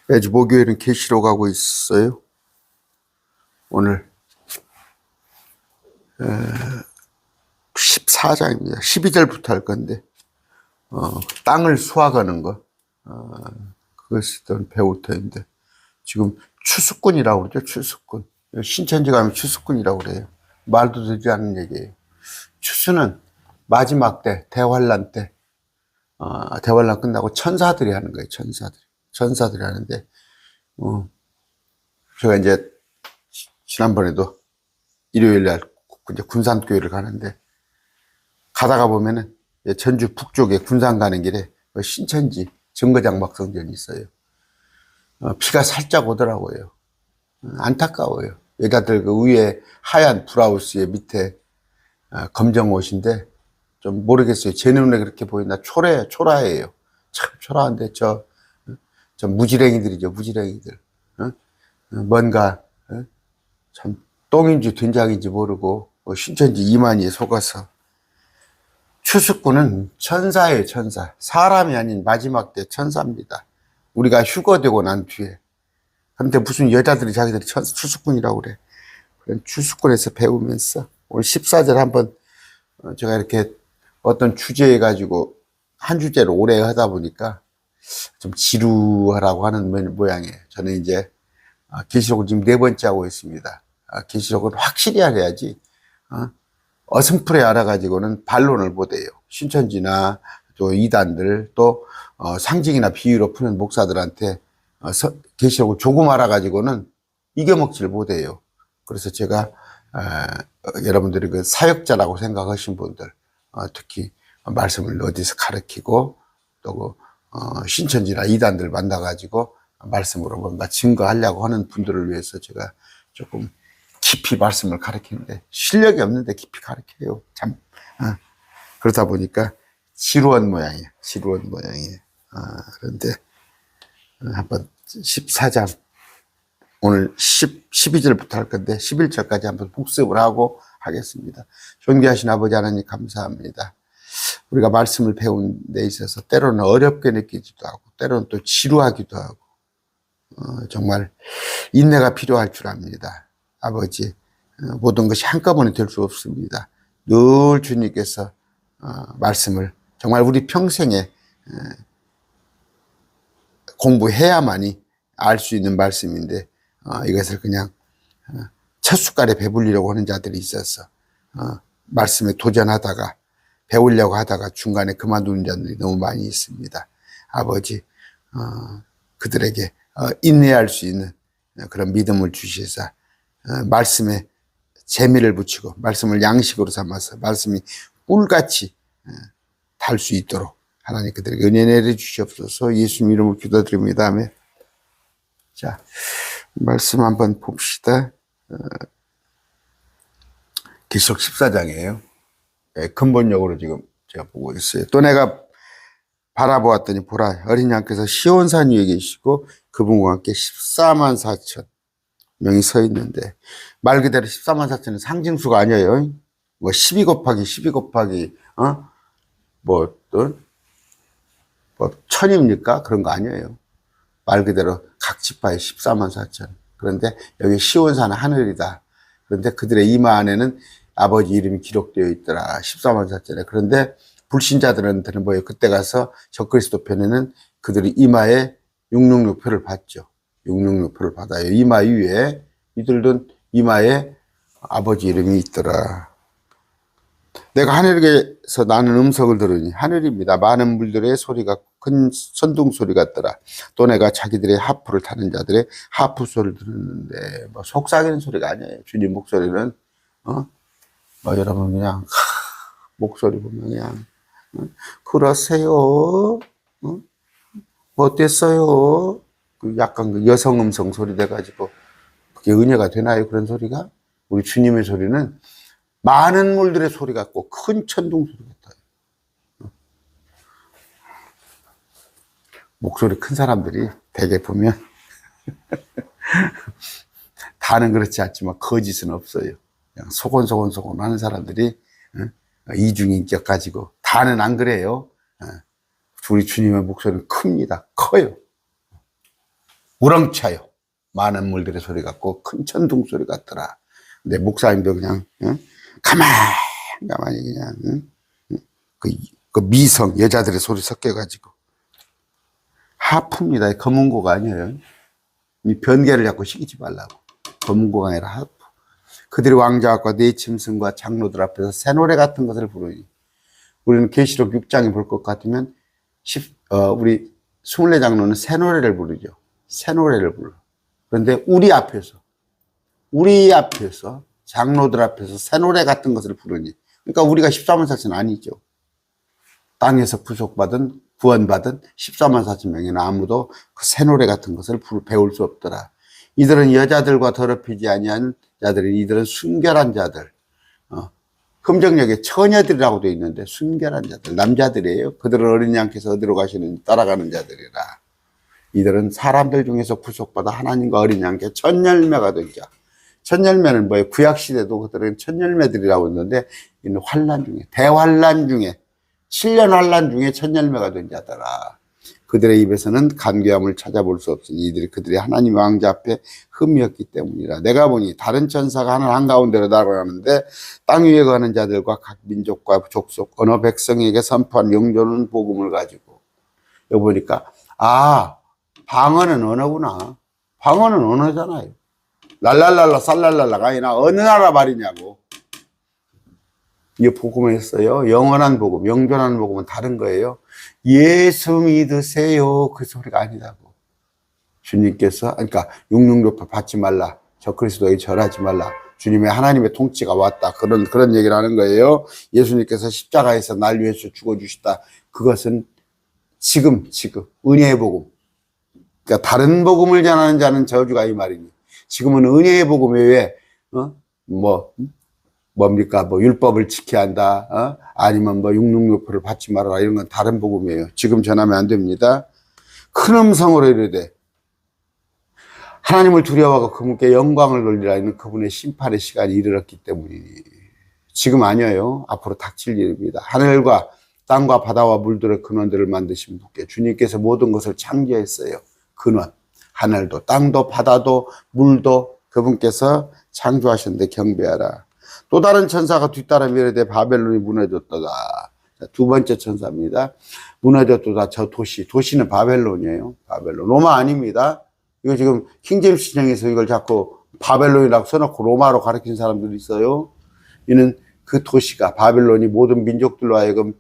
매주 목요일은 계시로 가고 있어요. 오늘 14장입니다. 12절부터 할 건데 땅을 수확하는 거 그것이 또 배울 터인데 지금 추수꾼이라고 그러죠. 추수꾼. 신천지 가면 추수꾼이라고 그래요. 말도 되지 않는 얘기예요. 추수는 마지막 때 대환란 때 대환란 끝나고 천사들이 하는 거예요. 천사들이 하는데 제가 이제 지난번에도 일요일 날 이제 군산교회를 가는데 가다가 보면은 전주 북쪽에 군산 가는 길에 신천지 정거장막성전이 있어요. 비가 살짝 오더라고요. 안타까워요. 여자들 그 위에 하얀 브라우스에 밑에 검정 옷인데 좀 모르겠어요. 제 눈에 그렇게 보이나 초라해요. 참 초라한데 저 무지랭이들이죠. 무지랭이들. 뭔가 참 똥인지 된장인지 모르고 신천지 이만희에 속아서 추수꾼은 천사예요. 천사. 사람이 아닌 마지막 때 천사입니다. 우리가 휴거되고 난 뒤에. 근데 무슨 여자들이 자기들이 추수꾼이라고 그래. 그런 추수꾼에서 배우면서 오늘 14절 한번 제가 이렇게 어떤 주제에 가지고 한 주제를 오래 하다 보니까 좀 지루하라고 하는 모양이에요. 저는 이제 계시록을 지금 4번째 하고 있습니다. 계시록은 확실히 알아야지 어슴푸레 알아가지고는 반론을 못해요. 신천지나 또 이단들 또 상징이나 비유로 푸는 목사들한테 계시록을 조금 알아가지고는 이겨먹지를 못해요. 그래서 제가 여러분들이 그 사역자라고 생각하신 분들 특히 말씀을 어디서 가르치고 또 신천지나 이단들 만나가지고 말씀으로 뭔가 증거하려고 하는 분들을 위해서 제가 조금 깊이 말씀을 가르치는데 실력이 없는데 깊이 가르쳐요. 참 그러다 보니까 지루한 모양이에요. 그런데 한번 14장 오늘 12절부터 할 건데 11절까지 한번 복습을 하고 하겠습니다. 존귀하신 아버지 하나님 감사합니다. 우리가 말씀을 배운 데 있어서 때로는 어렵게 느끼기도 하고 때로는 또 지루하기도 하고 정말 인내가 필요할 줄 압니다. 아버지 모든 것이 한꺼번에 될 수 없습니다. 늘 주님께서 말씀을 정말 우리 평생에 공부해야만이 알 수 있는 말씀인데 이것을 그냥 첫 숟갈에 배불리려고 하는 자들이 있어서 말씀에 도전하다가 배우려고 하다가 중간에 그만두는 자들이 너무 많이 있습니다. 아버지 그들에게 인내할 수 있는 그런 믿음을 주시사 말씀에 재미를 붙이고 말씀을 양식으로 삼아서 말씀이 꿀같이 달 수 있도록 하나님 그들에게 은혜 내려 주시옵소서. 예수님 이름으로 기도드립니다. 아멘. 자, 말씀 한번 봅시다. 계시록 14장이에요. 근본적으로 지금 제가 보고 있어요. 또 내가 바라보았더니 보라 어린 양께서 시온산 위에 계시고 그분과 함께 14만 4천 명이 서 있는데 말 그대로 14만 4천은 상징수가 아니에요. 뭐 12 곱하기 뭐 천입니까? 그런 거 아니에요. 말 그대로 각 지파에 14만 4천. 그런데 여기 시온산은 하늘이다. 그런데 그들의 이마 안에는 아버지 이름이 기록되어 있더라. 14만 4천에. 그런데 불신자들한테는 뭐예요? 그때 가서 적그리스도 편에는 그들이 이마에 666표를 받죠. 666표를 받아요. 이마 위에 이들도 이마에 아버지 이름이 있더라. 내가 하늘에서 나는 음성을 들으니 하늘입니다. 많은 물들의 소리가 큰 선둥 소리 같더라. 또 내가 자기들의 하프를 타는 자들의 하프 소리를 들었는데 뭐 속삭이는 소리가 아니에요. 주님 목소리는 여러분 그냥 목소리 보면 그냥 그러세요. 어땠어요? 약간 그 여성 음성 소리 돼가지고 그게 은혜가 되나요? 그런 소리가? 우리 주님의 소리는 많은 물들의 소리 같고 큰 천둥 소리 같아요. 목소리 큰 사람들이 대개 보면 다는 그렇지 않지만 거짓은 없어요. 그냥 소곤소곤 하는 사람들이 이중인격 가지고 다는 안 그래요. 우리 주님의 목소리는 큽니다. 커요. 우렁차요. 많은 물들의 소리 같고 큰 천둥 소리 같더라. 근데 목사님도 그냥 가만히 그냥 그 미성 여자들의 소리 섞여가지고 하프입니다. 검은고가 아니에요. 이 변개를 자꾸 시키지 말라고. 검은고가 아니라 하프. 그들이 왕자와 네 짐승과 장로들 앞에서 새 노래 같은 것을 부르니, 우리는 계시록 6장에 볼 것 같으면 우리 24장로는 새 노래를 부르죠. 새 노래를 불러. 그런데 우리 앞에서 장로들 앞에서 새 노래 같은 것을 부르니, 그러니까 우리가 14만 4천 아니죠. 땅에서 구원받은 14만 4천 명에는 아무도 그 새 노래 같은 것을 배울 수 없더라. 이들은 여자들과 더럽히지 아니한 자들이, 이들은 순결한 자들, 흠정역에 처녀들이라고 되어 있는데 순결한 자들, 남자들이에요. 그들은 어린 양께서 어디로 가시는지 따라가는 자들이라. 이들은 사람들 중에서 구속받아 하나님과 어린 양께 첫 열매가 된 자. 첫 열매는 뭐예요? 구약시대도 그들은 첫 열매들이라고 했는데, 이는 환란 중에, 대환란 중에, 7년 환란 중에 첫 열매가 된 자더라. 그들의 입에서는 간교함을 찾아볼 수 없으니 이들이 그들의 하나님 왕자 앞에 흠이었기 때문이라. 내가 보니 다른 천사가 하늘 한가운데로 날아가는데, 땅 위에 거하는 자들과 각 민족과 족속 어느 백성에게 선포한 영존은 복음을 가지고. 여기 보니까 방언은 언어구나. 방언은 언어잖아요. 랄랄랄라 살랄랄라가 아니라 어느 나라 말이냐고. 이게 복음을 했어요. 영원한 복음, 영존하는 복음은 다른 거예요. 예수 믿으세요, 그 소리가 아니라고. 주님께서, 그러니까 육육요파 받지 말라, 저 그리스도에게 절하지 말라, 주님의 하나님의 통치가 왔다, 그런 얘기를 하는 거예요. 예수님께서 십자가에서 날 위해서 죽어주시다. 그것은 지금 은혜의 복음. 그러니까 다른 복음을 전하는 자는 저주가 이 말이니, 지금은 은혜의 복음 외에 뭡니까? 율법을 지켜야 한다. 아니면 육육요포를 받지 말아라. 이런 건 다른 복음이에요. 지금 전하면 안 됩니다. 큰 음성으로 이르되 하나님을 두려워하고 그분께 영광을 돌리라 하는 그분의 심판의 시간이 이르렀기 때문이니. 지금 아니에요. 앞으로 닥칠 일입니다. 하늘과 땅과 바다와 물들의 근원들을 만드신 분께, 주님께서 모든 것을 창조했어요. 근원. 하늘도 땅도 바다도 물도 그분께서 창조하셨는데 경배하라. 또 다른 천사가 뒤따라 이르되 바벨론이 무너졌도다. 두 번째 천사입니다. 무너졌도다. 저 도시는 바벨론이에요. 바벨론. 로마 아닙니다. 이거 지금 킹제임스 신형에서 이걸 자꾸 바벨론이라고 써놓고 로마로 가르친 사람들이 있어요. 이는 그 도시가, 바벨론이 모든 민족들로 하여금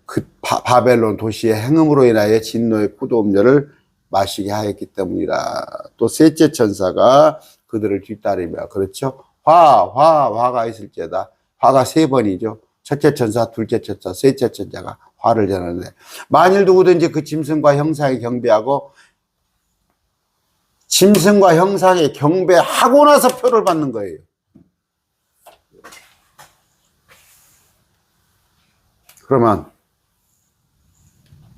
그 바벨론 도시의 행음으로 인하여 진노의 포도 음료를 마시게 하였기 때문이라. 또 셋째 천사가 그들을 뒤따르며, 그렇죠? 화가 있을지어다. 화가 3번이죠. 첫째 천사, 둘째 천사, 셋째 천사가 화를 전하는데, 만일 누구든지 그 짐승과 형상에 경배하고, 짐승과 형상에 경배하고 나서 표를 받는 거예요. 그러면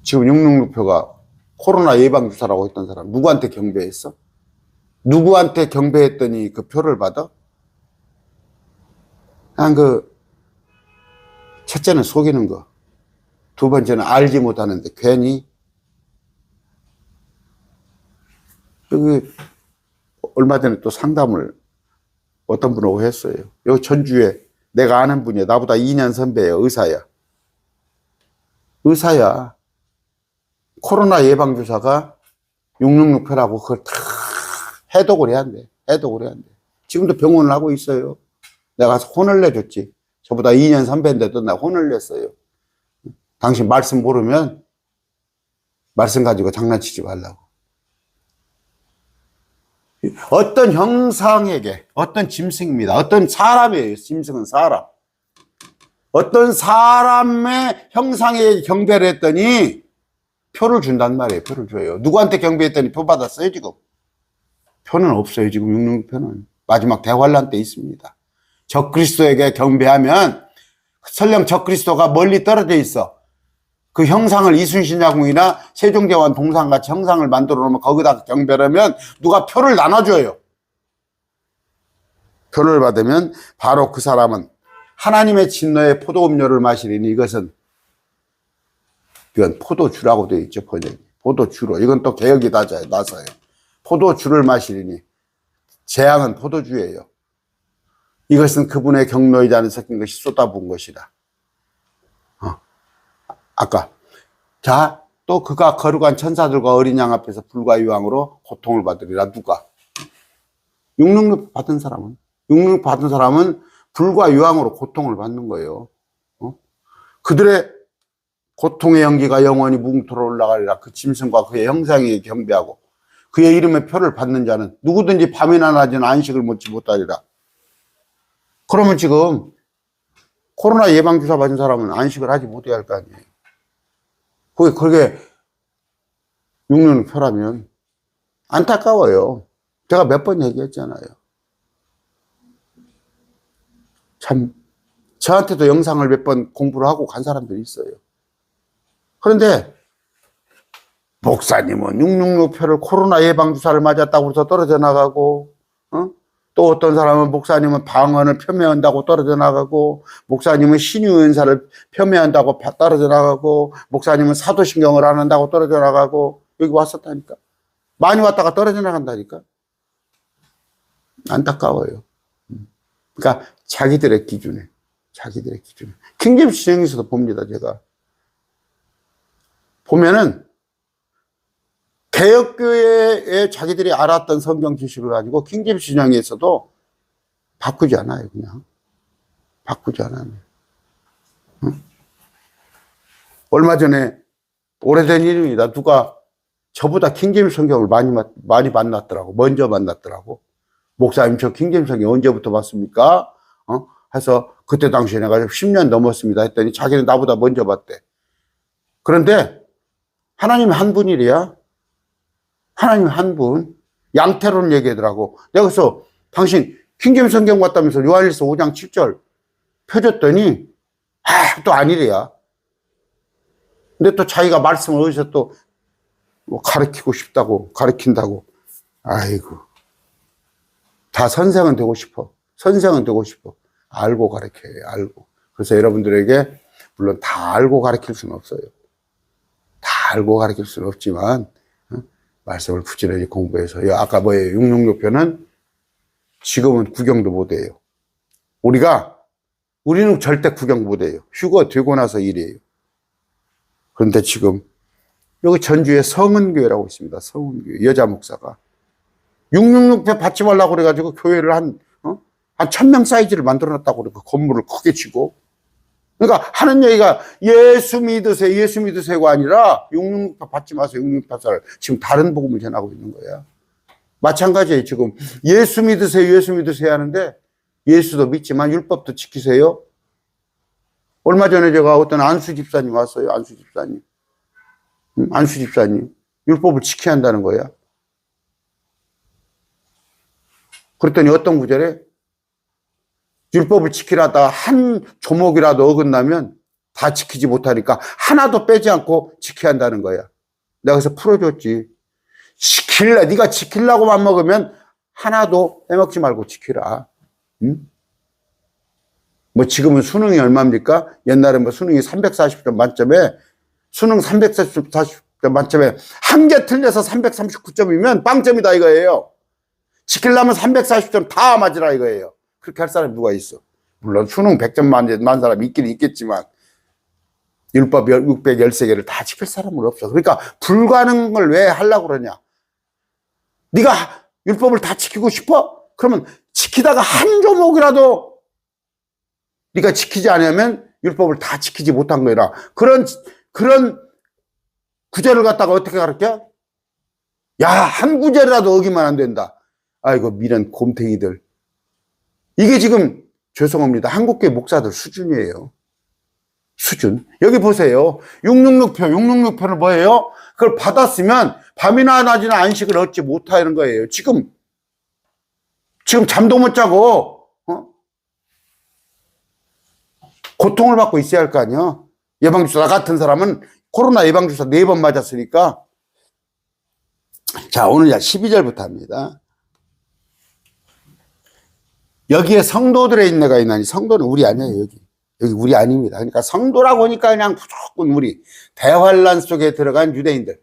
지금 666표가 코로나 예방주사라고 했던 사람 누구한테 경배했어? 누구한테 경배했더니 그 표를 받아? 그냥 첫째는 속이는 거, 두 번째는 알지 못하는데 괜히. 여기 얼마 전에 또 상담을 어떤 분하고 했어요. 여기 전주에 내가 아는 분이야. 나보다 2년 선배예요. 의사야. 코로나 예방주사가 666표라고 그걸 다 해독을 해야 한대. 지금도 병원을 하고 있어요. 내가 가서 혼을 내줬지. 저보다 2년 선배인데도 나 혼을 냈어요. 당신 말씀 모르면 말씀 가지고 장난치지 말라고. 어떤 형상에게, 어떤 짐승입니다. 어떤 사람이에요. 짐승은 사람. 어떤 사람의 형상에 경배를 했더니 표를 준단 말이에요. 표를 줘요. 누구한테 경배했더니 표 받았어요, 지금? 표는 없어요, 지금 666표는. 마지막 대환란 때 있습니다. 적그리스도에게 경배하면, 설령 적그리스도가 멀리 떨어져 있어. 그 형상을 이순신자궁이나 세종대왕 동상같이 형상을 만들어 놓으면 거기다 경배를 하면 누가 표를 나눠줘요. 표를 받으면 바로 그 사람은 하나님의 진노의 포도음료를 마시리니, 이건 포도주라고 되어 있죠, 번역이. 포도주로. 이건 또 개혁이 나서요. 포도주를 마시리니 재앙은 포도주예요. 이것은 그분의 경로이지 않은 섞인 것이 쏟아부은 것이다. 아까 자, 또 그가 거룩한 천사들과 어린 양 앞에서 불과 유황으로 고통을 받으리라. 누가? 육능력 받은 사람은, 육능력 받은 사람은 불과 유황으로 고통을 받는 거예요. 그들의 고통의 연기가 영원히 뭉토로 올라가리라. 그 짐승과 그의 형상에 경배하고 그의 이름의 표를 받는 자는 누구든지 밤이나 낮에는 안식을 먹지 못하리라. 그러면 지금 코로나 예방주사 맞은 사람은 안식을 하지 못해야 할 거 아니에요. 그게 육륜의 표라면 안타까워요. 제가 몇 번 얘기했잖아요. 참 저한테도 영상을 몇 번 공부를 하고 간 사람들이 있어요. 그런데 목사님은 666표를 코로나 예방주사를 맞았다고 해서 떨어져 나가고, 또 어떤 사람은 목사님은 방언을 폄훼한다고 떨어져 나가고, 목사님은 신유은사를 폄훼한다고 떨어져 나가고, 목사님은 사도신경을 안 한다고 떨어져 나가고, 여기 왔었다니까. 많이 왔다가 떨어져 나간다니까. 안타까워요. 그러니까 자기들의 기준에. 킹제임스 진영에서도 봅니다, 제가. 보면은 개혁교회에 자기들이 알았던 성경 지식을 가지고 킹제임스 진영에서도 바꾸지 않아요, 그냥. 바꾸지 않아요. 응? 얼마 전에 오래된 일입니다. 누가 저보다 킹제임스 성경을 많이 만났더라고. 먼저 만났더라고. 목사님, 저 킹제임스 성경 언제부터 봤습니까? 해서 그때 당시에 내가 10년 넘었습니다 했더니 자기는 나보다 먼저 봤대. 그런데 하나님이 한 분이래야. 하나님 한 분. 양태론 얘기하더라고. 내가 그래서 당신 킹제임스 성경 봤다면서 요한일서 5장 7절 펴줬더니 또 아니래야. 근데 또 자기가 말씀을 어디서 또 뭐 가르치고 싶다고 가르친다고. 아이고. 다 선생은 되고 싶어. 알고 가르쳐요. 알고. 그래서 여러분들에게 물론 다 알고 가르칠 수는 없어요. 다 알고 가르칠 수는 없지만 말씀을 부지런히 공부해서. 아까 뭐예요? 666표는 지금은 구경도 못해요. 우리는 절대 구경 못해요. 휴가 되고 나서 일이에요. 그런데 지금 여기 전주에 성은교회라고 있습니다. 성은교회 여자 목사가 666표 받지 말라고 그래가지고 교회를 한 1000명 사이즈를 만들어놨다고 그래. 그 건물을 크게 치고. 그러니까 하는 얘기가 예수 믿으세요가 아니라 666표 받지 마세요. 666표를 지금 다른 복음을 전하고 있는 거야. 마찬가지예요. 지금 예수 믿으세요 하는데 예수도 믿지만 율법도 지키세요. 얼마 전에 제가 어떤 안수 집사님 왔어요. 안수 집사님 율법을 지켜야 한다는 거야. 그랬더니 어떤 구절에 율법을 지키라다 한 조목이라도 어긋나면 다 지키지 못하니까 하나도 빼지 않고 지켜야 한다는 거야. 내가 그래서 풀어줬지. 네가 지키려고만 먹으면 하나도 빼먹지 말고 지키라. 응? 뭐 지금은 수능이 얼마입니까? 옛날에 뭐 수능이 340점 만점에 수능 340점 만점에 한 개 틀려서 339점이면 빵점이다 이거예요. 지키려면 340점 다 맞으라 이거예요. 그렇게 할 사람이 누가 있어? 물론 수능 100점 만 사람이 있긴 있겠지만 율법 613개를 다 지킬 사람은 없어. 그러니까 불가능을 왜 하려고 그러냐? 네가 율법을 다 지키고 싶어? 그러면 지키다가 한 조목이라도 네가 지키지 않으면 율법을 다 지키지 못한 거라. 그런 구절을 갖다가 어떻게 가르쳐? 야, 한 구절이라도 어기면 안 된다. 아이고 미련 곰탱이들. 이게 지금 죄송합니다. 한국교회 목사들 수준이에요. 수준. 여기 보세요. 666표는 뭐예요? 그걸 받았으면 밤이나 낮이나 안식을 얻지 못하는 거예요. 지금 잠도 못 자고 고통을 받고 있어야 할 거 아니야. 예방주사 나 같은 사람은 코로나 예방주사 4번 맞았으니까. 자, 오늘 12절부터 합니다. 여기에 성도들의 인내가 있나니. 성도는 우리 아니에요. 여기 우리 아닙니다. 그러니까 성도라고 하니까 그냥 무조건 우리 대환란 속에 들어간 유대인들,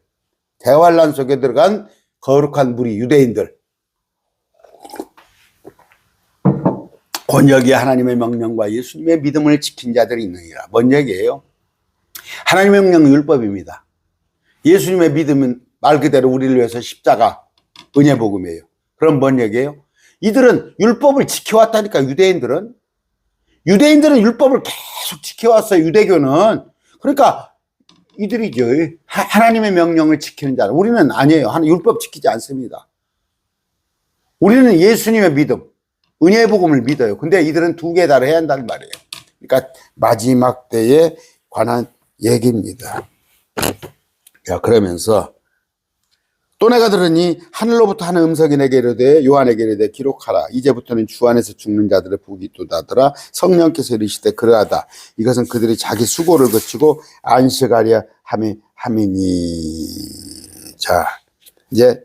대환란 속에 들어간 거룩한 무리 유대인들. 곧 여기에 하나님의 명령과 예수님의 믿음을 지킨 자들이 있느니라. 뭔 얘기예요? 하나님의 명령은 율법입니다. 예수님의 믿음은 말 그대로 우리를 위해서 십자가 은혜복음이에요. 그럼 뭔 얘기예요? 이들은 율법을 지켜왔다니까. 유대인들은 율법을 계속 지켜왔어요. 유대교는. 그러니까 이들이죠. 하나님의 명령을 지키는 자들. 우리는 아니에요. 율법 지키지 않습니다. 우리는 예수님의 믿음, 은혜의 복음을 믿어요. 근데 이들은 두 개 다를 해야 한다는 말이에요. 그러니까 마지막 때에 관한 얘기입니다. 자, 그러면서 또 내가 들으니 하늘로부터 하는 음성이 내게 이르되 요한에게 이르되 기록하라. 이제부터는 주 안에서 죽는 자들의 복이 있도다더라. 성령께서 이르시되 그러하다. 이것은 그들이 자기 수고를 거치고 안식하려 함이니. 자, 이제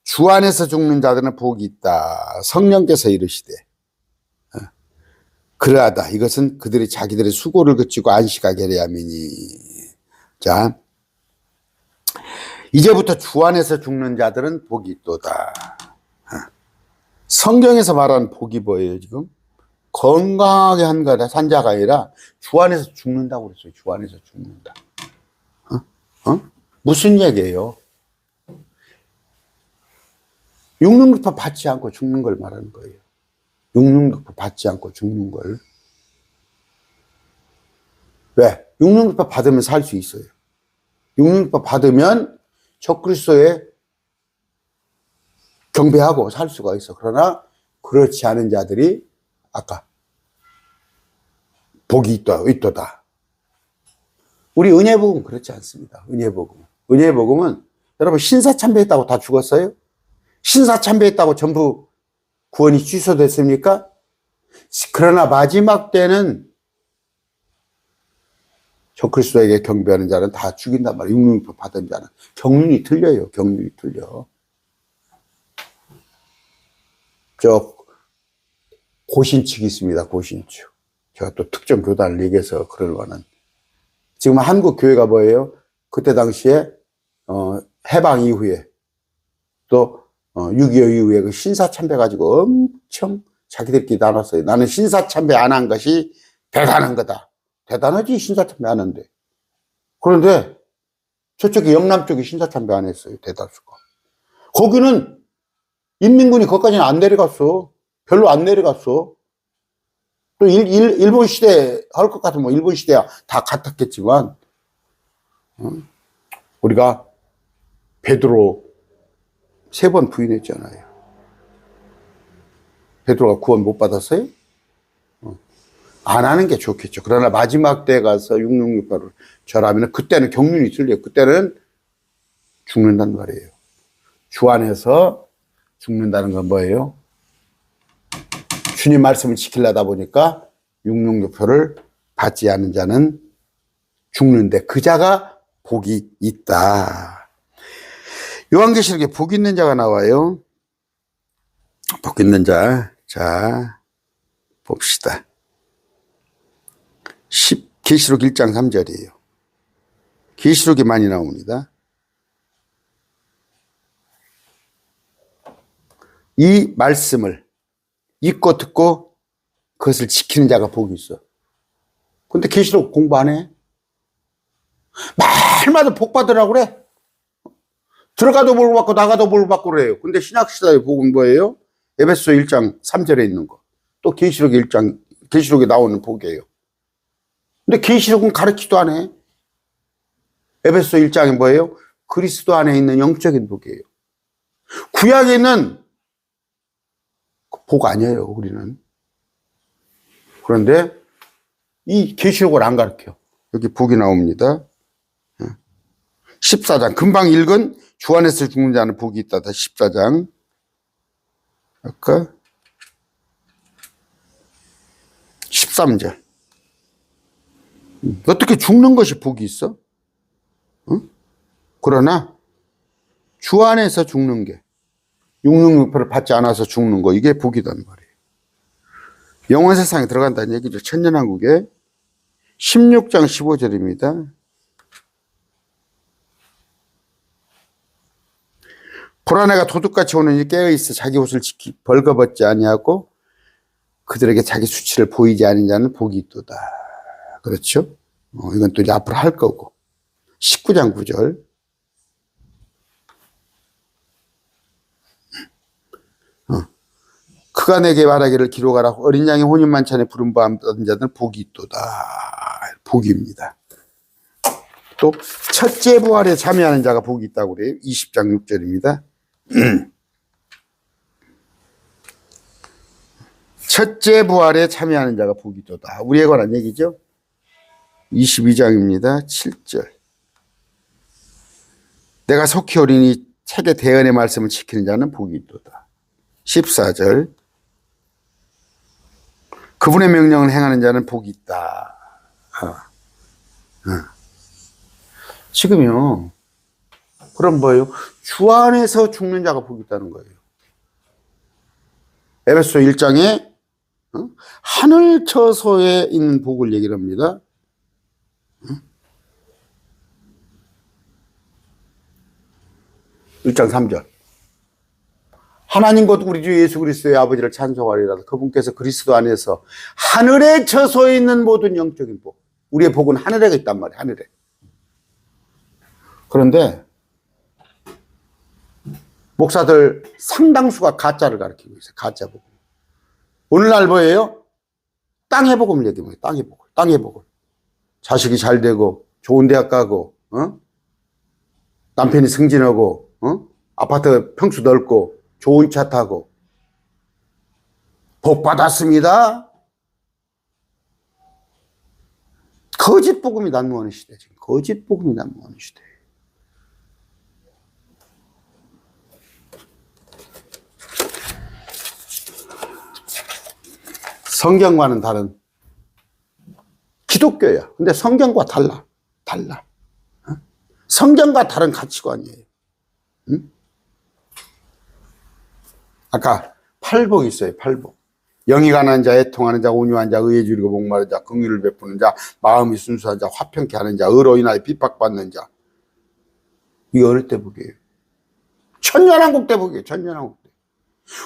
주 안에서 죽는 자들은 복이 있다. 성령께서 이르시되 그러하다. 이것은 그들이 자기들의 수고를 거치고 안식하게 하려 함이니. 자, 이제부터 주 안에서 죽는 자들은 복이 있도다. 성경에서 말하는 복이 뭐예요, 지금? 건강하게 산 자가 아니라 주 안에서 죽는다고 그랬어요. 주 안에서 죽는다. 무슨 얘기예요? 육능급파 받지 않고 죽는 걸 말하는 거예요. 육능급파 받지 않고 죽는 걸. 왜? 육능급파 받으면 살 수 있어요. 육능급파 받으면 적그리스도에 경배하고 살 수가 있어. 그러나 그렇지 않은 자들이 아까 복이 있도다. 우리 은혜복음 그렇지 않습니다. 은혜복음은 여러분 신사참배했다고 다 죽었어요? 신사참배했다고 전부 구원이 취소됐습니까? 그러나 마지막 때는 적그리스도에게 경배하는 자는 다 죽인단 말이에요. 육륜급 받은 자는. 경륜이 틀려요. 경륜이 틀려. 저 고신축이 있습니다. 고신축. 제가 또 특정 교단을 얘기해서 그럴 만한. 지금 한국 교회가 뭐예요? 그때 당시에 해방 이후에 또 6.25 이후에 그 신사참배 가지고 엄청 자기들끼리 나눴어요. 나는 신사참배 안 한 것이 대단한 거다. 대단하지, 신사참배 안 하는데. 그런데 저쪽에 영남 쪽이 신사참배 안 했어요. 대다수가. 거기는 인민군이 거기까지는 안 내려갔어. 별로 안 내려갔어. 또 일본 시대 할 것 같으면 일본 시대야 다 같았겠지만 우리가 베드로 3번 부인했잖아요. 베드로가 구원 못 받았어요? 안 하는 게 좋겠죠. 그러나 마지막 때 가서 666바를 절하면 그때는 경륜이 틀려요. 그때는 죽는단 말이에요. 주 안에서 죽는다는 건 뭐예요? 주님 말씀을 지키려다 보니까 666표를 받지 않은 자는 죽는데 그 자가 복이 있다. 요한계시록에 복 있는 자가 나와요. 복 있는 자. 자, 봅시다. 계시록 1장 3절이에요. 계시록이 많이 나옵니다. 이 말씀을 읽고 듣고 그것을 지키는 자가 복이 있어. 근데 계시록 공부 안 해? 말마다 복 받으라고 그래. 들어가도 복 받고 나가도 복 받고 그래요. 근데 신약시대의 복은 뭐예요? 에베소 1장 3절에 있는 거. 또 계시록 1장, 계시록에 나오는 복이에요. 근데 계시록은 가르치도 안 해. 에베소 1장이 뭐예요? 그리스도 안에 있는 영적인 복이에요. 구약에는 복 아니에요, 우리는. 그런데 이 계시록을 안 가르쳐. 여기 복이 나옵니다. 14장. 금방 읽은 주 안에서 죽는 자는 복이 있다. 14장. 아까 13절. 어떻게 죽는 것이 복이 있어? 응? 그러나 주 안에서 죽는 게 666표를 받지 않아서 죽는 거 이게 복이단 말이에요. 영원 세상에 들어간다는 얘기죠. 천년왕국에 16장 15절입니다. 불안해가 도둑같이 오는 이 깨어있어 자기 옷을 벌거벗지 아니하고 그들에게 자기 수치를 보이지 않은 자는 복이 있도다. 그렇죠? 이건 또 이제 앞으로 할 거고. 19장 9절. 그가 내게 말하기를 기록하라. 어린 양의 혼인만찬에 부름받은 자들은 복이 있도다. 복입니다. 또 첫째 부활에 참여하는 자가 복이 있다고 그래요. 20장 6절입니다. 첫째 부활에 참여하는 자가 복이 있도다. 우리에 관한 얘기죠. 22장입니다. 7절. 내가 속히 오리니 책의 대언의 말씀을 지키는 자는 복이 있도다. 14절. 그분의 명령을 행하는 자는 복이 있다. 지금요. 그럼 뭐예요? 주 안에서 죽는 자가 복이 있다는 거예요. 에베소 1장에 하늘 처소에 있는 복을 얘기를 합니다. 1장 3절. 하나님 곧 우리 주 예수 그리스도의 아버지를 찬송하리라. 그분께서 그리스도 안에서 하늘의 처소에 있는 모든 영적인 복. 우리의 복은 하늘에 있단 말이에요. 하늘에. 그런데 목사들 상당수가 가짜를 가르치고 있어요. 가짜 복음. 오늘날 뭐예요? 땅의 복음을 얘기해요. 땅의 복음. 땅의 복음. 자식이 잘 되고 좋은 대학 가고 남편이 승진하고 아파트 평수 넓고 좋은 차 타고 복 받았습니다. 거짓 복음이 난무하는 시대. 지금 거짓 복음이 난무하는 시대. 성경과는 다른 기독교야. 근데 성경과 달라. 성경과 다른 가치관이에요. 응? 아까 팔복이 있어요. 팔복. 영이 가난한 자, 애통하는 자, 온유한 자, 의에 주리고 목마른 자, 긍휼을 베푸는 자, 마음이 순수한 자, 화평케 하는 자, 의로 인하여 핍박받는 자. 이게 어느 때 복이에요? 천년왕국 때 복이에요. 천년왕국 때.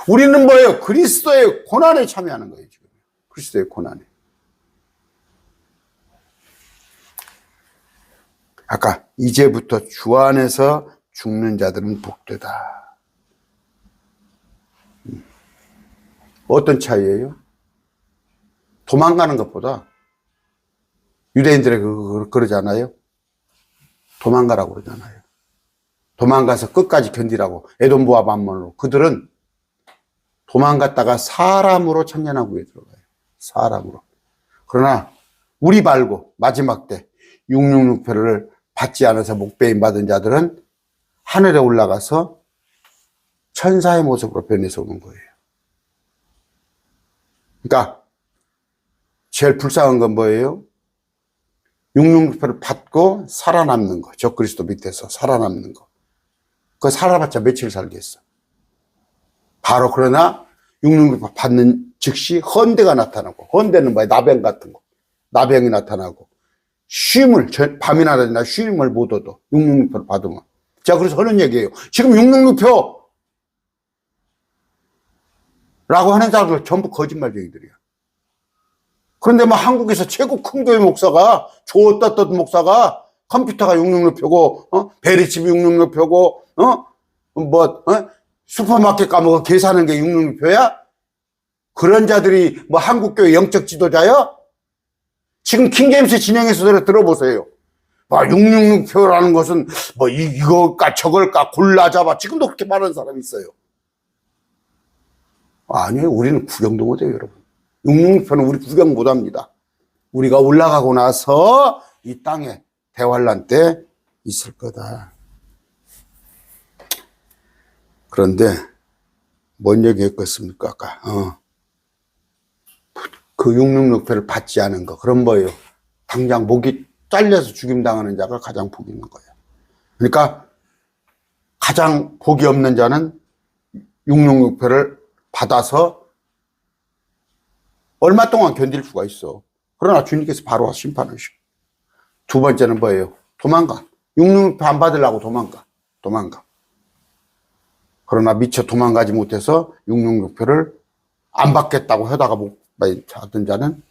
우리는 뭐예요? 그리스도의 고난에 참여하는 거예요. 지금. 그리스도의 고난에. 아까 이제부터 주 안에서 죽는 자들은 복되다. 어떤 차이예요? 도망가는 것보다 유대인들이 그러잖아요. 도망가라고 그러잖아요. 도망가서 끝까지 견디라고. 에돔부와 만몬으로. 그들은 도망갔다가 사람으로 천년왕국에 들어가요. 사람으로. 그러나 우리 말고 마지막 때 666표를 받지 않아서 목배임 받은 자들은 하늘에 올라가서 천사의 모습으로 변해서 오는 거예요. 그러니까 제일 불쌍한 건 뭐예요? 666표를 받고 살아남는 거. 적그리스도 밑에서 살아남는 거. 그거 살아봤자 며칠 살겠어. 바로 그러나 666표 받는 즉시 헌대가 나타나고, 헌대는 뭐야? 나병 같은 거. 나병이 나타나고 쉼을, 밤이나 낮이나 쉼을 못 얻어. 666표를 받으면. 자, 그래서 하는 얘기예요. 지금 666표 라고 하는 사람들 전부 거짓말쟁이들이야. 그런데 뭐 한국에서 최고 큰 교회 목사가, 조어떴던 목사가 컴퓨터가 666표고, 베리칩이 666표고, 슈퍼마켓 가면 계산하는 게 666표야? 그런 자들이 뭐 한국교회 영적 지도자야? 지금 킹제임스 진행해서 들어보세요. 666표라는 것은 뭐 이거까 저걸까 골라 잡아. 지금도 그렇게 말하는 사람이 있어요. 아니에요. 우리는 구경도 못해요, 여러분. 666표는 우리 구경 못합니다. 우리가 올라가고 나서 이 땅에 대환란 때 있을 거다. 그런데 뭔 얘기했겠습니까? 아까 그 666표를 받지 않은 거. 그럼 뭐예요? 당장 목이 잘려서 죽임당하는 자가 가장 복이 있는 거예요. 그러니까 가장 복이 없는 자는 666표를 받아서 얼마 동안 견딜 수가 있어. 그러나 주님께서 바로 와서 심판하셔. 두 번째는 뭐예요? 도망가. 666표 안 받으려고 도망가. 그러나 미처 도망가지 못해서 666표를 안 받겠다고 하다가 못 받은 자는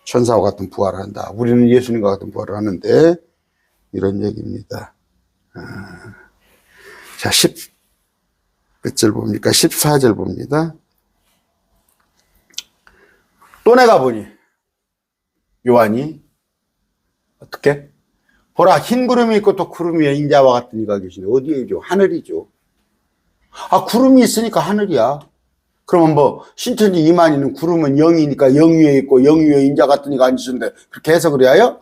천사와 같은 부활을 한다. 우리는 예수님과 같은 부활을 하는데 이런 얘기입니다. 자, 몇 절 봅니까? 14절 봅니다. 또 내가 보니 요한이 어떻게? 보라, 흰 구름이 있고 또 구름 위에 인자와 같은 이가 계시네. 어디에죠? 하늘이죠. 아, 구름이 있으니까 하늘이야. 그러면 뭐 신천지 이만희는 구름은 영이니까 영 위에 있고 영 위에 인자 같은 이가 앉으신데 그렇게 해석을 해요?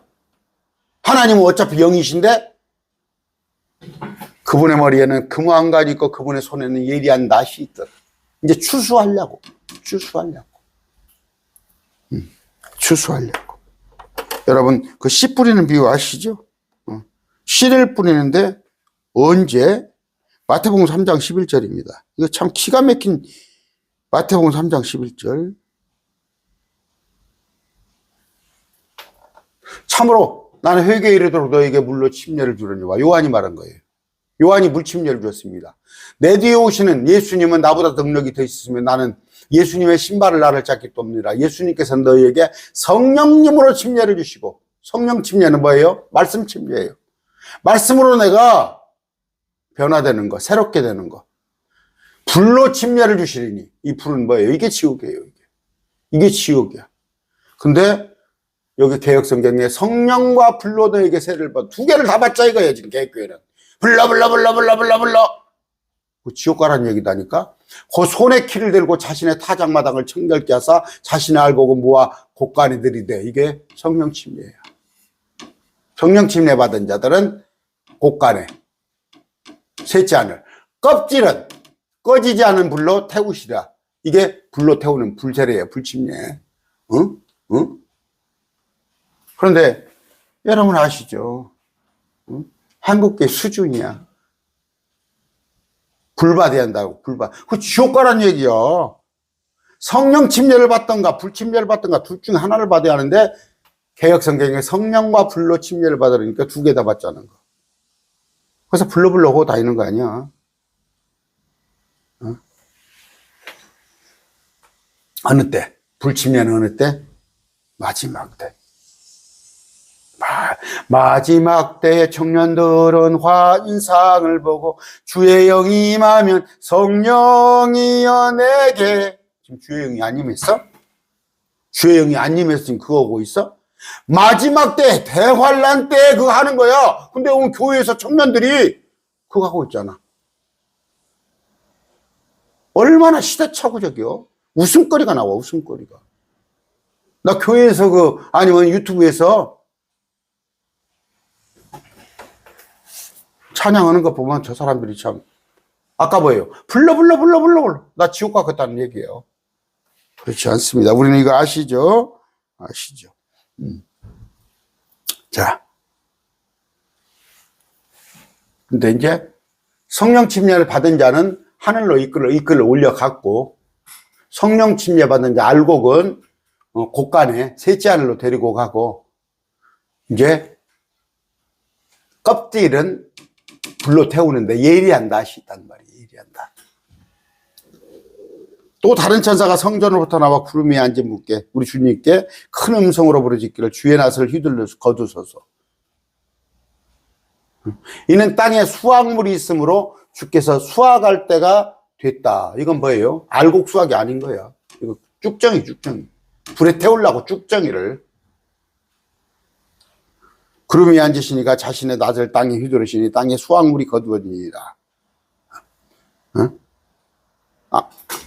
하나님은 어차피 영이신데 그분의 머리에는 금호 한 가지 있고 그분의 손에는 예리한 낫이 있더라. 이제 추수하려고. 여러분 그 씨 뿌리는 비유 아시죠? 씨를 뿌리는데 언제? 마태복음 3장 11절입니다. 이거 참 기가 막힌 마태복음 3장 11절. 참으로 나는 회개에 이르도록 너에게 물로 침례를 주려니와 요한이 말한 거예요. 요한이 물침례를 줬습니다. 내 뒤에 오시는 예수님은 나보다 능력이 더 있으면 나는 예수님의 신발을 나를 잡기 때문이라. 예수님께서는 너희에게 성령님으로 침례를 주시고, 성령 침례는 뭐예요? 말씀 침례예요. 말씀으로 내가 변화되는 거, 새롭게 되는 거. 불로 침례를 주시리니, 이 불은 뭐예요? 이게 지옥이에요. 이게 지옥이야. 근데 여기 개혁성경에 성령과 불로 너에게 세를 받아. 두 개를 다 받자 이거예요, 지금 개혁교회는. 불러. 그 지옥 가라는 얘기다니까. 그 손에 키를 들고 자신의 타작마당을 청결케 하사 자신의 알곡을 모아 곳간에 들이대. 이게 성령 침례예요. 성령 침례 받은 자들은 곳간에 셋째 하늘, 껍질은 꺼지지 않은 불로 태우시라. 이게 불로 태우는 불세례예요. 불침례. 응? 그런데 여러분 아시죠? 응? 한국교회 수준이야. 불 받아야 한다고, 그 지옥 가란 얘기야. 성령 침례를 받던가 불 침례를 받던가 둘 중 하나를 받아야 하는데 개혁성경에 성령과 불로 침례를 받으니까 두 개 다 받자는 거. 그래서 불러 하고 다니는 거 아니야. 어느 때? 불 침례는 어느 때? 마지막 때. 마지막 때 청년들은 환상을 보고 주의 영이 임하면 성령이여 내게. 지금 주의 영이 안 임했어? 주의 영이 안 임해서 지금 그거 하고 있어? 마지막 때 대환란 때 그거 하는 거야. 근데 오늘 교회에서 청년들이 그거 하고 있잖아. 얼마나 시대착오적이요. 웃음거리가 나와. 웃음거리가. 나 교회에서 아니면 유튜브에서 찬양하는 거 보면 저 사람들이 참, 아까 뭐예요? 불러. 나 지옥 가겠다는 얘기예요. 그렇지 않습니다. 우리는 이거 아시죠? 자. 근데 이제 성령 침례를 받은 자는 하늘로 이끌어 올려갔고, 성령 침례 받은 자 알곡은 곳간에 셋째 하늘로 데리고 가고, 이제 껍질은 불로 태우는데 예리한 낫이 있단 말이에요. 예리한다. 또 다른 천사가 성전으로부터 나와 구름 위에 앉은 분께 우리 주님께 큰 음성으로 부르짖기를 주의 낫을 휘둘러 거두소서. 이는 땅에 수확물이 있으므로 주께서 수확할 때가 됐다. 이건 뭐예요? 알곡 수확이 아닌 거야. 이거 쭉정이. 불에 태우려고 쭉정이를. 구름 위에 앉으시니까 자신의 낫을 땅에 휘두르시니 땅에 수확물이 거두어지니라.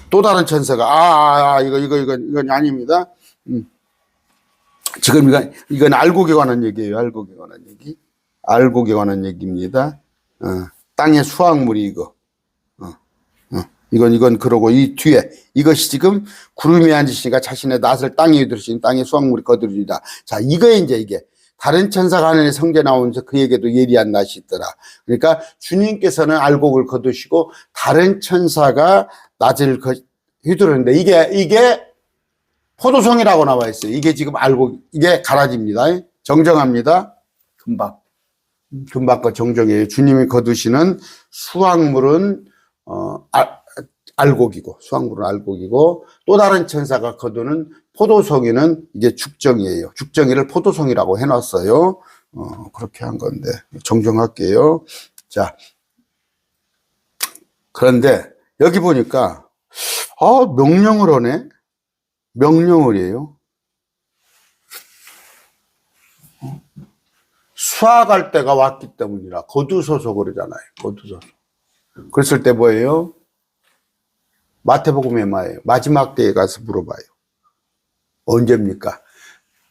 또 다른 천사가 이건 아닙니다. 지금 이건 알곡에 관한 얘기예요. 알곡에 관한 얘기입니다. 땅의 수확물이 이거. 이건 그러고 이 뒤에 이것이 지금 구름 위에 앉으시니까 자신의 낫을 땅에 휘두르시니 땅의 수확물이 거두리다. 자, 이게 다른 천사가 하늘에 성전에 나오면서 그에게도 예리한 낫이 있더라. 그러니까 주님께서는 알곡을 거두시고 다른 천사가 낫을 휘두르는데 이게 포도송이라고 나와 있어요. 이게 지금 알곡, 이게 가라지입니다. 정정합니다. 금박과 정정이에요. 주님이 거두시는 수확물은 알곡이고, 수확물은 알곡이고, 또 다른 천사가 거두는 포도송이는 이게 죽정이에요. 죽정이를 포도송이라고 해놨어요. 그렇게 한 건데, 정정할게요. 자, 그런데 여기 보니까, 명령을 하네? 명령을이에요. 수확할 때가 왔기 때문이라 거두소서 그러잖아요. 거두소서. 그랬을 때 뭐예요? 마태복음에 뭐예요? 마지막 때에 가서 물어봐요. 언제입니까?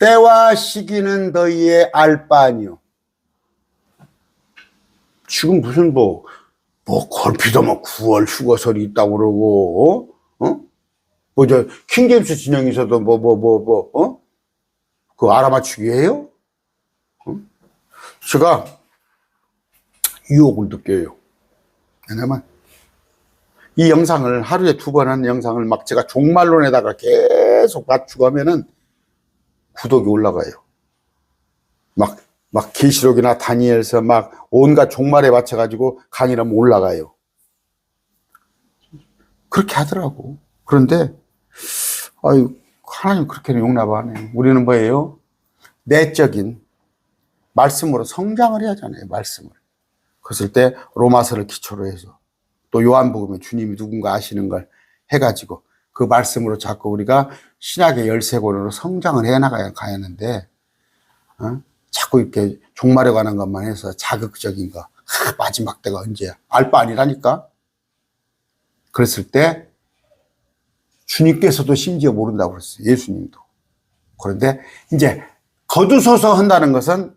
때와 시기는 너희의 알 바 아니요. 지금 무슨 걸피도 9월 휴거설이 있다고 그러고, 킹제임스 진영에서도 그거 알아맞추기 해요? 제가 유혹을 느껴요. 왜냐면 이 영상을 하루에 2번 하는 영상을 막 제가 종말론에다가 계속 맞추고 하면은 구독이 올라가요. 막 계시록이나 다니엘서 막 온갖 종말에 맞춰가지고 강의를 하면 올라가요. 그렇게 하더라고. 그런데 하나님 그렇게는 용납 안 해요. 우리는 뭐예요? 내적인 말씀으로 성장을 해야 하잖아요. 말씀을. 그랬을 때 로마서를 기초로 해서 또 요한복음에 주님이 누군가 아시는 걸 해가지고 그 말씀으로 자꾸 우리가 신약의 13권으로 성장을 해나가야 하는데 자꾸 이렇게 종말에 관한 것만 해서 자극적인 거 마지막 때가 언제야? 알 바 아니라니까. 그랬을 때 주님께서도 심지어 모른다고 그랬어요. 예수님도. 그런데 이제 거두소서 한다는 것은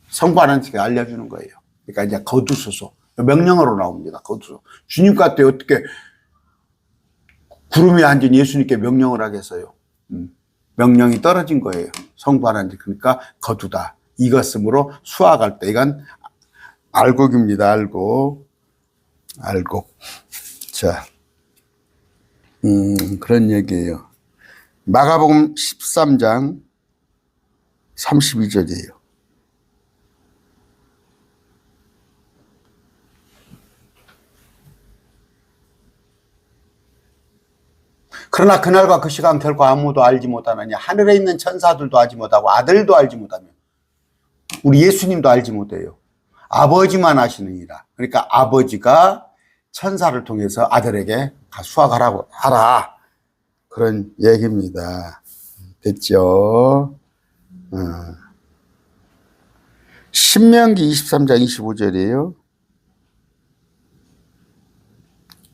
성부 하나님께 알려주는 거예요. 그러니까 이제 거두소서. 명령어로 나옵니다. 거두소서. 주님과 때 어떻게 구름에 앉은 예수님께 명령을 하겠어요? 명령이 떨어진 거예요. 성부 하나님. 그러니까 거두다. 이것으므로 수확할 때. 이건 알곡입니다. 알곡. 자, 그런 얘기예요. 마가복음 13장 32절이에요. 그러나 그날과 그 시간 결코 아무도 알지 못하느냐. 하늘에 있는 천사들도 알지 못하고 아들도 알지 못하며 우리 예수님도 알지 못해요. 아버지만 아시느니라. 그러니까 아버지가 천사를 통해서 아들에게 수확하라고 하라. 그런 얘기입니다. 됐죠? 신명기 23장 25절이에요.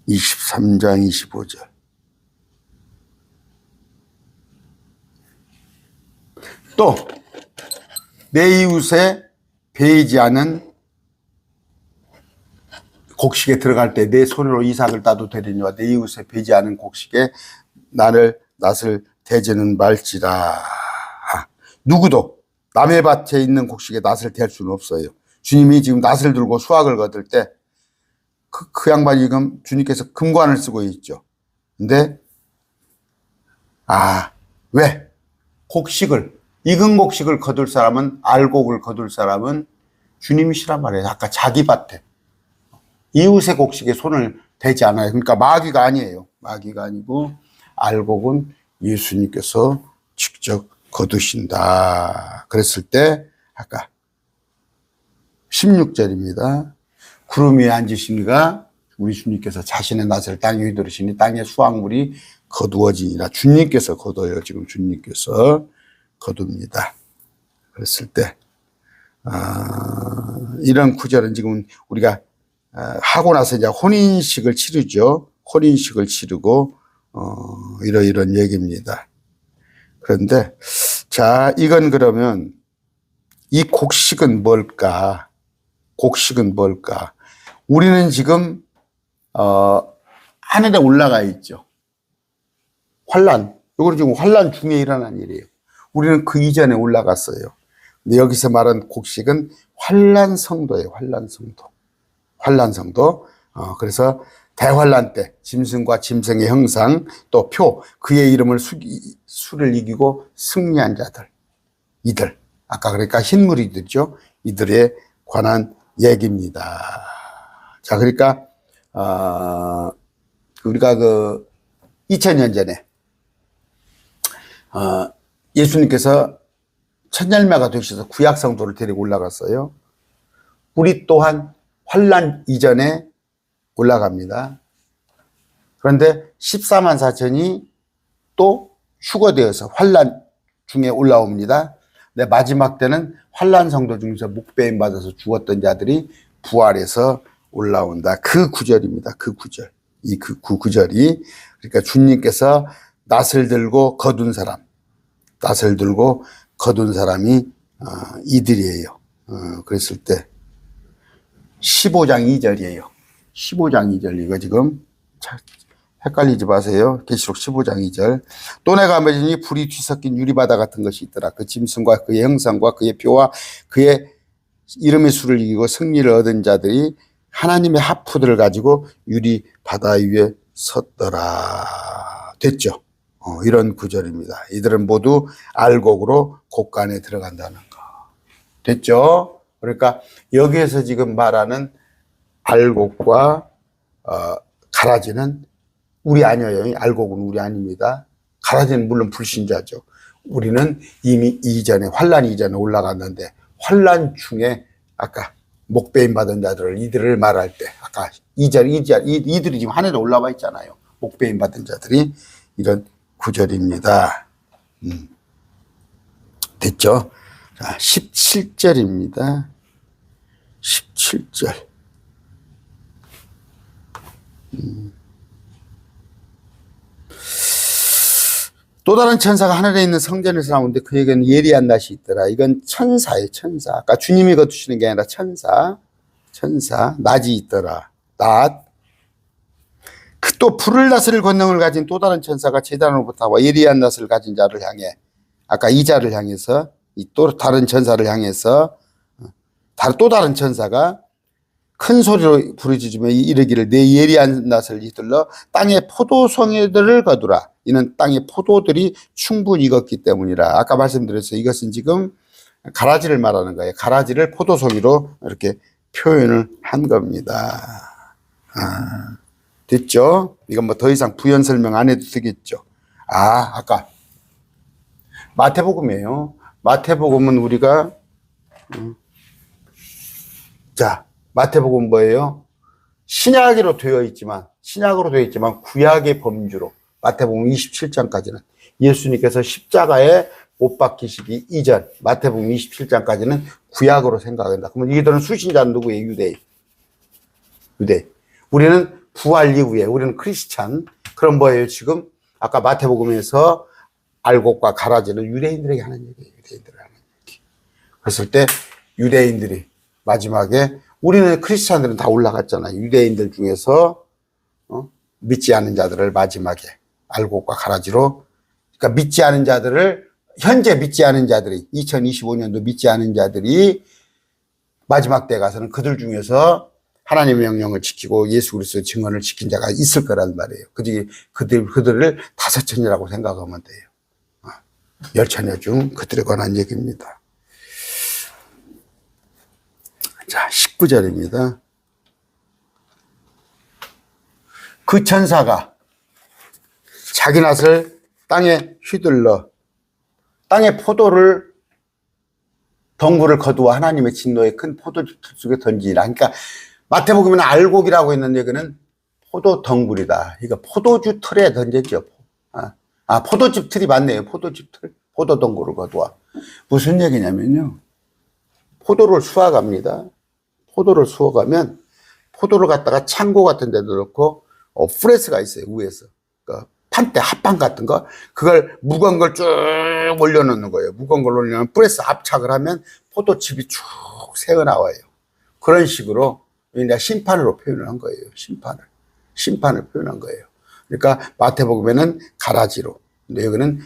23장 25절. 또 내 이웃에 베이지 않은 곡식에 들어갈 때 내 손으로 이삭을 따도 되리니와 내 이웃에 베이지 않은 곡식에 낫을 대지는 말지라. 누구도 남의 밭에 있는 곡식에 낫을 댈 수는 없어요. 주님이 지금 낫을 들고 수확을 거둘 때 그 양반이 지금 주님께서 금관을 쓰고 있죠. 근데 왜? 익은 곡식을 거둘 사람은, 알곡을 거둘 사람은 주님이시란 말이에요. 아까 자기 밭에 이웃의 곡식에 손을 대지 않아요. 그러니까 마귀가 아니에요. 마귀가 아니고 알곡은 예수님께서 직접 거두신다. 그랬을 때 아까 16절입니다. 구름 위에 앉으시니가 우리 주님께서 자신의 낫을 땅에 휘두르시니 땅의 수확물이 거두어지니라. 주님께서 거둬요. 지금 주님께서 거둡니다. 그랬을 때 이런 구절은 지금 우리가 하고 나서 이제 혼인식을 치르죠. 혼인식을 치르고 이런 얘기입니다. 그런데 자, 이건 그러면 이 곡식은 뭘까? 곡식은 뭘까? 우리는 지금 하늘에 올라가 있죠. 환란. 이거는 지금 환란 중에 일어난 일이에요. 우리는 그 이전에 올라갔어요. 근데 여기서 말한 곡식은 환란 성도예요. 환란 성도. 환란 성도. 그래서 대환란 때 짐승과 짐승의 형상 또 표 그의 이름을 수를 이기고 승리한 자들. 이들. 아까 그러니까 흰물이들죠. 이들에 관한 얘기입니다. 자, 그러니까 우리가 2000년 전에, 예수님께서 첫 열매가 되셔서 구약 성도를 데리고 올라갔어요. 우리 또한 환란 이전에 올라갑니다. 그런데 14만 4천이 또 휴거되어서 환란 중에 올라옵니다. 근데 마지막 때는 환란 성도 중에서 목배임 받아서 죽었던 자들이 부활해서 올라온다. 그 구절입니다. 그 구절. 그 구절이, 그러니까 주님께서 낫을 들고 거둔 사람, 낫을 들고 거둔 사람이 이들이에요. 그랬을 때 15장 2절이에요. 15장 2절. 이거 지금 헷갈리지 마세요. 계시록 15장 2절. 또 내가 맺으니 불이 뒤섞인 유리바다 같은 것이 있더라. 그 짐승과 그의 형상과 그의 표와 그의 이름의 수를 이기고 승리를 얻은 자들이 하나님의 하프들을 가지고 유리바다 위에 섰더라. 됐죠? 이런 구절입니다. 이들은 모두 알곡으로 곳간에 들어간다는 거. 됐죠? 그러니까 여기에서 지금 말하는 알곡과 가라지는 우리 아니에요. 알곡은 우리 아닙니다. 가라지는 물론 불신자죠. 우리는 이미 환란 이전에 올라갔는데, 환란 중에 아까 목배임 받은 자들을, 이들을 말할 때, 아까 이들이 지금 하늘에 올라와 있잖아요. 목배임 받은 자들이, 이런 구절입니다. 됐죠? 자, 17절입니다. 17절. 또 다른 천사가 하늘에 있는 성전에서 나오는데 그에게는 예리한 낫이 있더라. 이건 천사예요, 천사. 아까 주님이 거두시는 게 아니라 천사, 낫이 있더라. 낫. 또 불을 다스릴 권능을 가진 또 다른 천사가 제단으로부터 와 예리한 낫을 가진 자를 향해, 아까 이 자를 향해서, 또 다른 천사를 향해서, 또 다른 천사가 큰 소리로 부르짖으며 이르기를 내 예리한 낫을 휘둘러 땅의 포도송이들을 거두라. 이는 땅의 포도들이 충분히 익었기 때문이라. 아까 말씀드렸어요. 이것은 지금 가라지를 말하는 거예요. 가라지를 포도송이로 이렇게 표현을 한 겁니다. 됐죠? 이건 뭐 더 이상 부연 설명 안 해도 되겠죠. 아까 마태복음이에요. 마태복음은 우리가 마태복음 뭐예요? 신약으로 되어 있지만 구약의 범주로 마태복음 27장까지는 예수님께서 십자가에 못 박히시기 이전 마태복음 27장까지는 구약으로 생각한다. 그러면 이들은 수신자는 누구예요? 유대. 우리는 부활 이후에 우리는 크리스찬. 그럼 뭐예요? 지금 아까 마태복음에서 알곡과 가라지는 유대인들에게 하는 얘기예요. 그랬을 때 유대인들이 마지막에, 우리는 크리스찬들은 다 올라갔잖아요. 유대인들 중에서 믿지 않은 자들을 마지막에 알곡과 가라지로, 그러니까 믿지 않은 자들을, 현재 믿지 않은 자들이, 2025년도 믿지 않은 자들이 마지막 때 가서는 그들 중에서 하나님의 명령을 지키고 예수 그리스도의 증언을 지킨 자가 있을 거란 말이에요. 그들을 5천이라고 생각하면 돼요. 10천여 중 그들에 관한 얘기입니다. 자, 19절입니다. 그 천사가 자기 낫을 땅에 휘둘러 땅에 덩굴을 거두어 하나님의 진노의 큰 포도주 틀 속에 던지니라. 그러니까 마태복음에는 알곡이라고 했는 얘기는 포도 덩굴이다. 이거 포도주 틀에 던졌죠. 포도즙 틀이 맞네요. 포도즙 틀, 포도 덩굴을 거두어. 무슨 얘기냐면요, 포도를 수확합니다. 포도를 수확하면 포도를 갖다가 창고 같은 데도 넣고 프레스가 있어요. 위에서 그러니까 판대 합판 같은 거, 그걸 무거운 걸 쭉 올려놓는 거예요. 무거운 걸 올리면 프레스 압착을 하면 포도즙이 쭉 새어나와요. 그런 식으로 그냥 심판으로 표현을 한 거예요. 심판을 표현한 거예요. 그러니까 마태복음에는 가라지로, 근데 여기는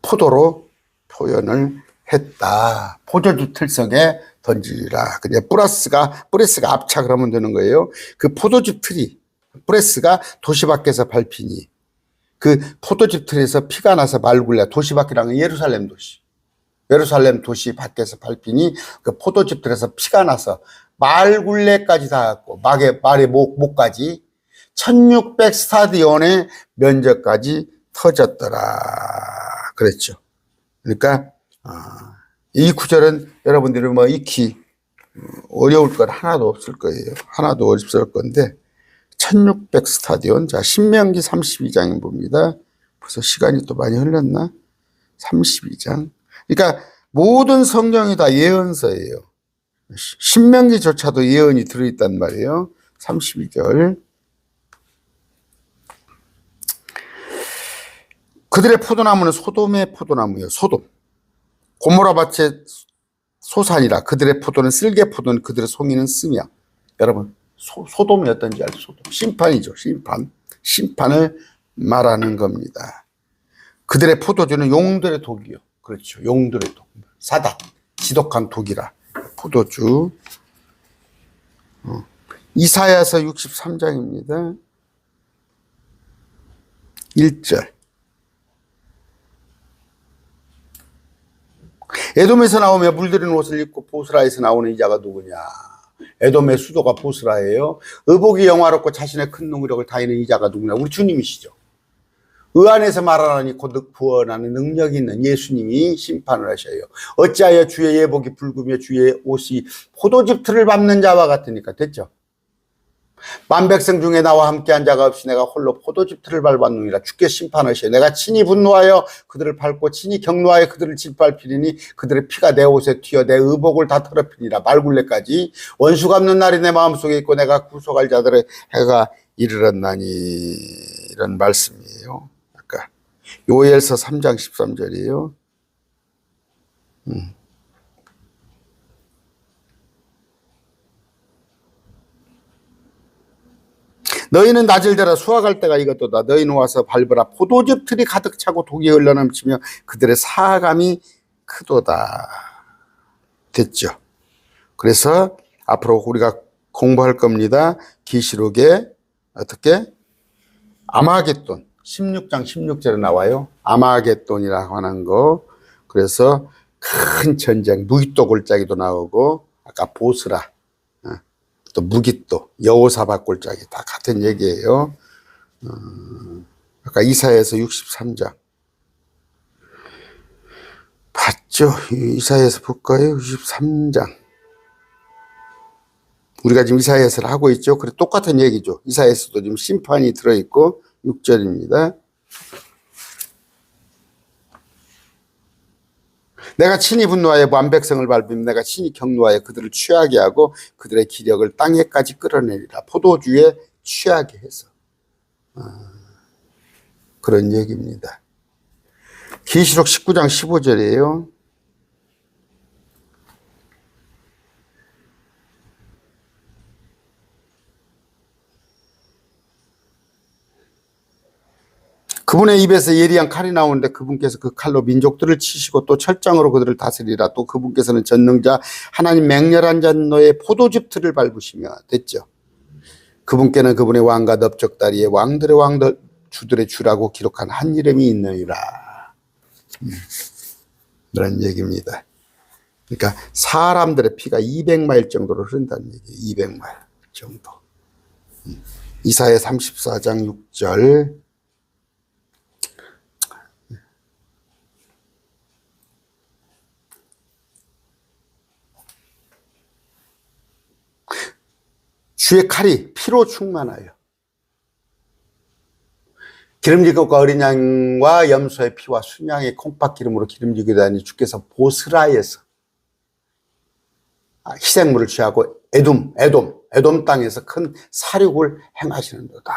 포도로 표현을 했다. 포도주 틀 속에 던지라. 그냥 프레스가 압착을 하면 되는 거예요. 그 포도주 틀이, 프레스가 도시 밖에서 밟히니, 그 포도주 틀에서 피가 나서 말굴려, 도시 밖이라는 건 예루살렘 도시 밖에서 밟히니, 그 포도주 틀에서 피가 나서 말굴레까지 닿았고 말의 목까지 1600 스타디온의 면적까지 터졌더라 그랬죠. 그러니까 이 구절은 여러분들이 뭐 익히 어려울 건 하나도 없을 거예요. 하나도 없을 건데 1600 스타디온. 자, 신명기 32장에 봅니다. 벌써 시간이 또 많이 흘렀나? 32장. 그러니까 모든 성경이 다 예언서예요. 신명기조차도 예언이 들어있단 말이에요. 32절. 그들의 포도나무는 소돔의 포도나무예요. 소돔. 고모라 밭의 소산이라. 그들의 포도는 쓸개 포도는 그들의 송이는 쓰며. 여러분 소돔이 어떤지 알죠? 소돔. 심판이죠. 심판을 말하는 겁니다. 그들의 포도주는 용들의 독이요. 그렇죠. 용들의 독. 사단. 지독한 독이라. 포도주. 이사야서 63장입니다. 1절. 에돔에서 나오며 물들인 옷을 입고 보스라에서 나오는 이자가 누구냐? 에돔의 수도가 보스라예요. 의복이 영화롭고 자신의 큰 능력을 다하는 이자가 누구냐? 우리 주님이시죠. 의 안에서 말하나니 곧 구원하는 능력이 있는 예수님이 심판을 하셔요. 어찌하여 주의 예복이 붉으며 주의 옷이 포도즙 틀을 밟는 자와 같으니까. 됐죠? 만백성 중에 나와 함께한 자가 없이 내가 홀로 포도즙 틀을 밟았느니라. 주께 심판하시오. 내가 친히 분노하여 그들을 밟고 친히 격노하여 그들을 짓밟히리니 그들의 피가 내 옷에 튀어 내 의복을 다 더럽히니라. 말굴레까지. 원수 갚는 날이 내 마음속에 있고 내가 구속할 자들의 해가 이르렀나니. 이런 말씀이에요. 아까 요엘서 3장 13절이에요. 너희는 낮을 때라 수확할 때가 이것도다. 너희는 와서 밟으라. 포도즙 틀이 가득 차고 독이 흘러넘치며 그들의 사감이 크도다. 됐죠. 그래서 앞으로 우리가 공부할 겁니다. 계시록에 어떻게? 아마겟돈 16장 16절에 나와요. 아마겟돈이라고 하는 거. 그래서 큰 전쟁, 무기또 골짜기도 나오고 아까 보스라, 또 무기또, 여호사밧 골짜기 다 같은 얘기예요. 아까 이사야에서 63장 봤죠? 이사야에서 볼까요? 63장. 우리가 지금 이사야서를 하고 있죠. 그래 똑같은 얘기죠. 이사야서도 지금 심판이 들어있고 6절입니다. 내가 친히 분노하여 만백성을 밟으며 내가 친히 격노하여 그들을 취하게 하고 그들의 기력을 땅에까지 끌어내리라. 포도주에 취하게 해서. 그런 얘기입니다. 계시록 19장 15절이에요. 그분의 입에서 예리한 칼이 나오는데 그분께서 그 칼로 민족들을 치시고 또 철장으로 그들을 다스리라. 또 그분께서는 전능자 하나님 맹렬한 잔노의 포도즙 틀을 밟으시며. 됐죠. 그분께는 그분의 왕과 넓적다리에 왕들의 왕들 주들의 주라고 기록한 한 이름이 있느니라. 그런 얘기입니다. 그러니까 사람들의 피가 200마일 정도로 흐른다는 얘기예요. 200마일 정도. 이사야 34장 6절. 주의 칼이 피로 충만하여 기름진 것과 어린 양과 염소의 피와 순양의 콩팥 기름으로 기름지게 하니 주께서 보스라에서 희생물을 취하고 에돔 땅에서 큰 사륙을 행하시는도다.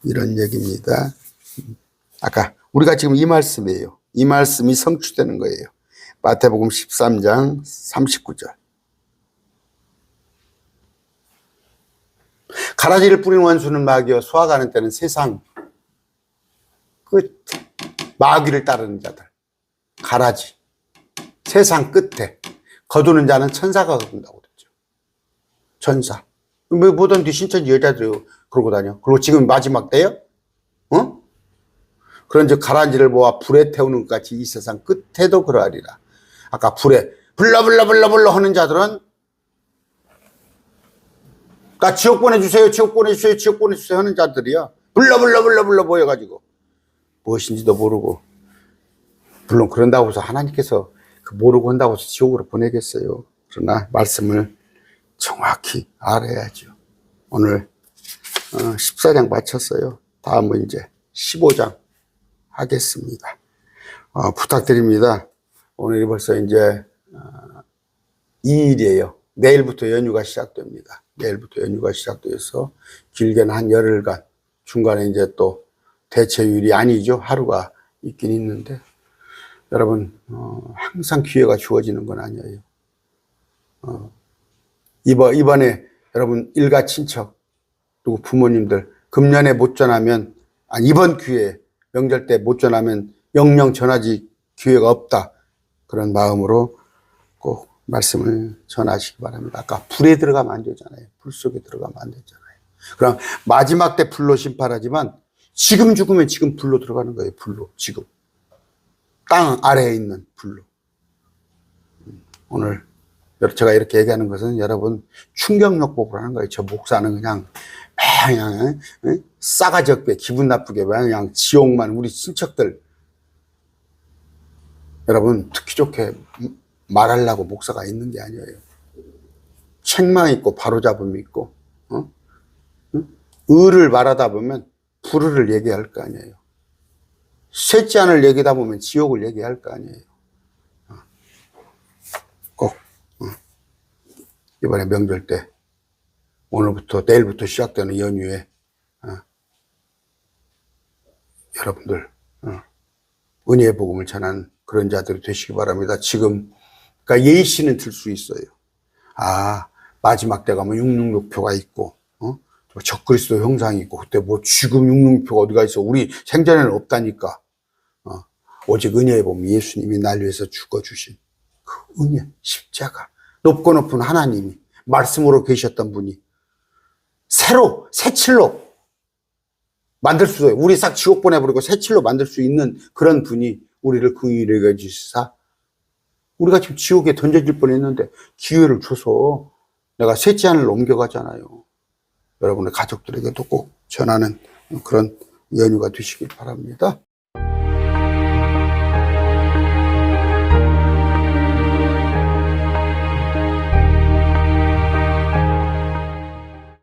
이런 얘기입니다. 아까 우리가 지금 이 말씀이에요. 이 말씀이 성취되는 거예요. 마태복음 13장 39절. 가라지를 뿌린 원수는 마귀요 수확하는 때는 세상 끝 마귀를 따르는 자들. 가라지 세상 끝에 거두는 자는 천사가 거둔다고 그랬죠. 천사. 뭐 보던 신천지 여자들이 그러고 다녀. 그리고 지금 마지막 때요? 그런 즉 가라지를 모아 불에 태우는 것 같이 이 세상 끝에도 그러하리라. 아까 불에 불러 하는 자들은 나 지옥 보내주세요, 지옥 보내주세요, 지옥 보내주세요 하는 자들이야. 불러 모여가지고. 무엇인지도 모르고. 물론 그런다고 해서 하나님께서 그 모르고 한다고 해서 지옥으로 보내겠어요. 그러나 말씀을 정확히 알아야죠. 오늘 14장 마쳤어요. 다음은 이제 15장 하겠습니다. 부탁드립니다. 오늘이 벌써 이제 2일이에요. 내일부터 연휴가 시작됩니다. 내일부터 연휴가 시작돼서 길게는 한 열흘간, 중간에 이제 또 대체휴일이 아니죠. 하루가 있긴 있는데, 여러분 항상 기회가 주어지는 건 아니에요. 이번에 여러분 일가 친척 그리고 부모님들 금년에 못 전하면, 이번 기회에 명절 때 못 전하면 영영 전하지 기회가 없다, 그런 마음으로 꼭 말씀을 전하시기 바랍니다. 아까 불에 들어가면 안 되잖아요. 불 속에 들어가면 안 되잖아요. 그럼 마지막 때 불로 심판하지만 지금 죽으면 지금 불로 들어가는 거예요. 불로, 지금 땅 아래에 있는 불로. 오늘 제가 이렇게 얘기하는 것은 여러분 충격요법으로 하는 거예요. 저 목사는 그냥 싸가지 없게 기분 나쁘게 그냥 지옥만, 우리 친척들 여러분 듣기 좋게 말하려고 목사가 있는 게 아니에요. 책망 있고 바로잡음 있고, 의를 말하다 보면 불의를 얘기할 거 아니에요. 셋째 안을 얘기하다 보면 지옥을 얘기할 거 아니에요. 꼭 이번에 명절 때, 오늘부터 내일부터 시작되는 연휴에 여러분들 은혜의 복음을 전하는 그런 자들이 되시기 바랍니다. 지금 그러니까 예시는 들 수 있어요. 마지막 때 가면 666표가 있고 적그리스도 형상이 있고, 그때 뭐 지금 666표가 어디가 있어. 우리 생전에는 없다니까. 오직 은혜의 복음, 예수님이 날 위해서 죽어주신 그 은혜, 십자가, 높고 높은 하나님이 말씀으로 계셨던 분이 새 칠로 만들 수, 우리 싹 지옥 보내버리고 새 칠로 만들 수 있는 그런 분이 우리를 긍휼히 여기시사, 우리가 지금 지옥에 던져질 뻔했는데 기회를 줘서 내가 셋째 안을 옮겨가잖아요. 여러분의 가족들에게도 꼭 전하는 그런 연휴가 되시길 바랍니다.